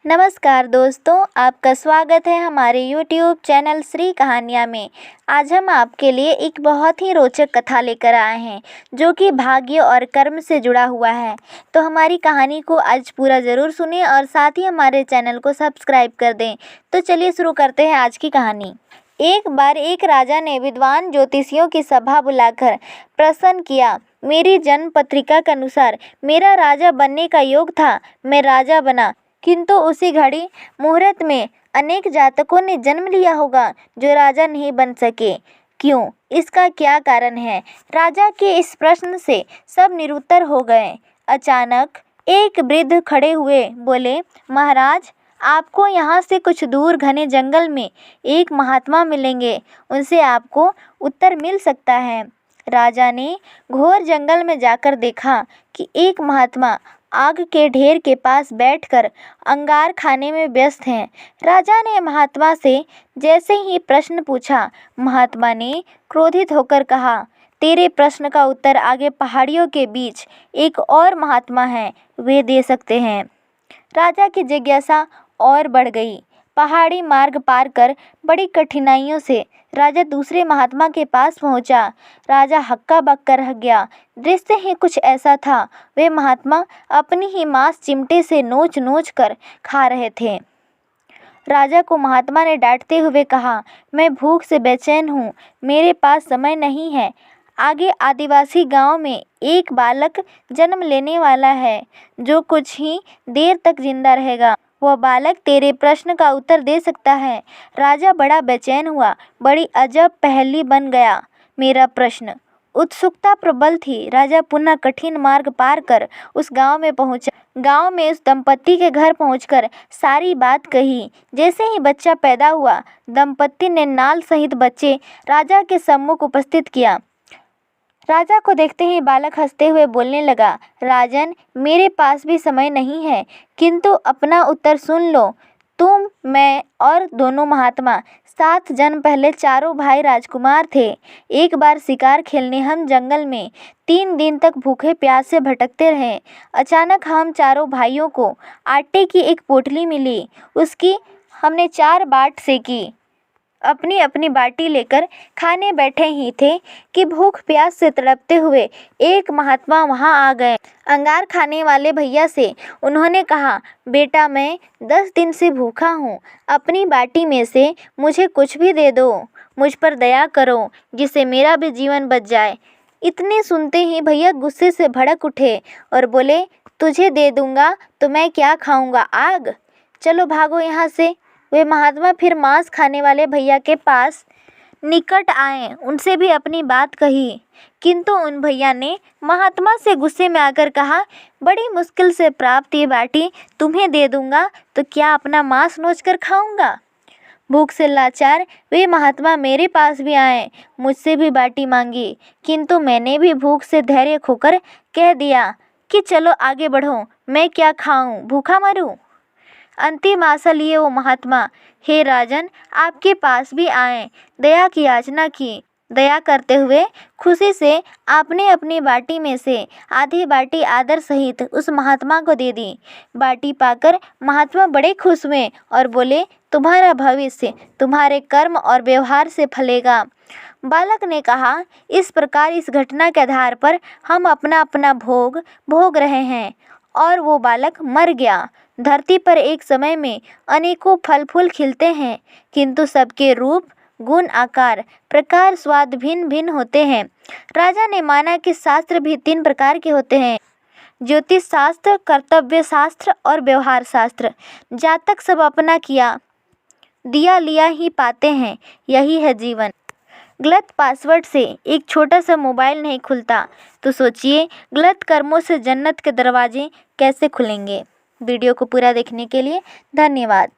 नमस्कार दोस्तों, आपका स्वागत है हमारे YouTube चैनल श्री कहानियाँ में। आज हम आपके लिए एक बहुत ही रोचक कथा लेकर आए हैं जो कि भाग्य और कर्म से जुड़ा हुआ है। तो हमारी कहानी को आज पूरा ज़रूर सुनें और साथ ही हमारे चैनल को सब्सक्राइब कर दें। तो चलिए शुरू करते हैं आज की कहानी। एक बार एक राजा ने विद्वान ज्योतिषियों की सभा बुलाकर प्रश्न किया। मेरी जन्म पत्रिका के अनुसार मेरा राजा बनने का योग था। मैं राजा बना, किंतु उसी घड़ी मुहूर्त में अनेक जातकों ने जन्म लिया होगा जो राजा नहीं बन सके। क्यों? इसका क्या कारण है? राजा के इस प्रश्न से सब निरुत्तर हो गए। अचानक एक वृद्ध खड़े हुए बोले, महाराज, आपको यहाँ से कुछ दूर घने जंगल में एक महात्मा मिलेंगे, उनसे आपको उत्तर मिल सकता है। राजा ने घोर जंगल में जाकर देखा कि एक महात्मा आग के ढेर के पास बैठकर अंगार खाने में व्यस्त हैं। राजा ने महात्मा से जैसे ही प्रश्न पूछा, महात्मा ने क्रोधित होकर कहा, तेरे प्रश्न का उत्तर आगे पहाड़ियों के बीच एक और महात्मा हैं, वे दे सकते हैं। राजा की जिज्ञासा और बढ़ गई। पहाड़ी मार्ग पार कर बड़ी कठिनाइयों से राजा दूसरे महात्मा के पास पहुंचा। राजा हक्का बक्का रह गया। दृश्य ही कुछ ऐसा था। वे महात्मा अपनी ही मांस चिमटे से नोच नोच कर खा रहे थे। राजा को महात्मा ने डांटते हुए कहा, मैं भूख से बेचैन हूँ, मेरे पास समय नहीं है। आगे आदिवासी गांव में एक बालक जन्म लेने वाला है जो कुछ ही देर तक जिंदा रहेगा। वह बालक तेरे प्रश्न का उत्तर दे सकता है। राजा बड़ा बेचैन हुआ। बड़ी अजब पहेली बन गया मेरा प्रश्न। उत्सुकता प्रबल थी। राजा पुनः कठिन मार्ग पार कर उस गांव में पहुंचा। गांव में उस दंपत्ति के घर पहुंचकर सारी बात कही। जैसे ही बच्चा पैदा हुआ, दंपत्ति ने नाल सहित बच्चे राजा के सम्मुख उपस्थित किया। राजा को देखते ही बालक हंसते हुए बोलने लगा, राजन, मेरे पास भी समय नहीं है, किंतु अपना उत्तर सुन लो। तुम, मैं और दोनों महात्मा 7 जन्म पहले चारों भाई राजकुमार थे। एक बार शिकार खेलने हम जंगल में 3 दिन तक भूखे प्यासे भटकते रहे। अचानक हम चारों भाइयों को आटे की एक पोटली मिली। उसकी हमने 4 बाट सेकी। अपनी अपनी बाटी लेकर खाने बैठे ही थे कि भूख प्यास से तड़पते हुए एक महात्मा वहां आ गए। अंगार खाने वाले भैया से उन्होंने कहा, बेटा, मैं 10 दिन से भूखा हूँ, अपनी बाटी में से मुझे कुछ भी दे दो, मुझ पर दया करो, जिससे मेरा भी जीवन बच जाए। इतने सुनते ही भैया गुस्से से भड़क उठे और बोले, तुझे दे दूंगा तो मैं क्या खाऊंगा, आग? चलो भागो यहाँ से। वे महात्मा फिर मांस खाने वाले भैया के पास निकट आए, उनसे भी अपनी बात कही, किंतु उन भैया ने महात्मा से गुस्से में आकर कहा, बड़ी मुश्किल से प्राप्त ये बाटी तुम्हें दे दूंगा तो क्या अपना मांस नोच कर खाऊंगा? भूख से लाचार वे महात्मा मेरे पास भी आए, मुझसे भी बाटी मांगी, किंतु मैंने भी भूख से धैर्य खोकर कह दिया कि चलो आगे बढ़ो, मैं क्या खाऊं, भूखा मरूं। अंतिम आशा लिए वो महात्मा, हे राजन, आपके पास भी आए, दया की याचना की। दया करते हुए खुशी से आपने अपनी बाटी में से आधी बाटी आदर सहित उस महात्मा को दे दी। बाटी पाकर महात्मा बड़े खुश हुए और बोले, तुम्हारा भविष्य तुम्हारे कर्म और व्यवहार से फलेगा। बालक ने कहा, इस प्रकार इस घटना के आधार पर हम अपना अपना भोग भोग रहे हैं। और वो बालक मर गया। धरती पर एक समय में अनेकों फल फूल खिलते हैं, किंतु सबके रूप, गुण, आकार, प्रकार, स्वाद भिन्न भिन्न होते हैं। राजा ने माना कि शास्त्र भी 3 प्रकार के होते हैं, ज्योतिष शास्त्र, कर्तव्य शास्त्र और व्यवहार शास्त्र। जातक सब अपना किया दिया लिया ही पाते हैं, यही है जीवन। गलत पासवर्ड से एक छोटा सा मोबाइल नहीं खुलता, तो सोचिए गलत कर्मों से जन्नत के दरवाजे कैसे खुलेंगे। वीडियो को पूरा देखने के लिए धन्यवाद।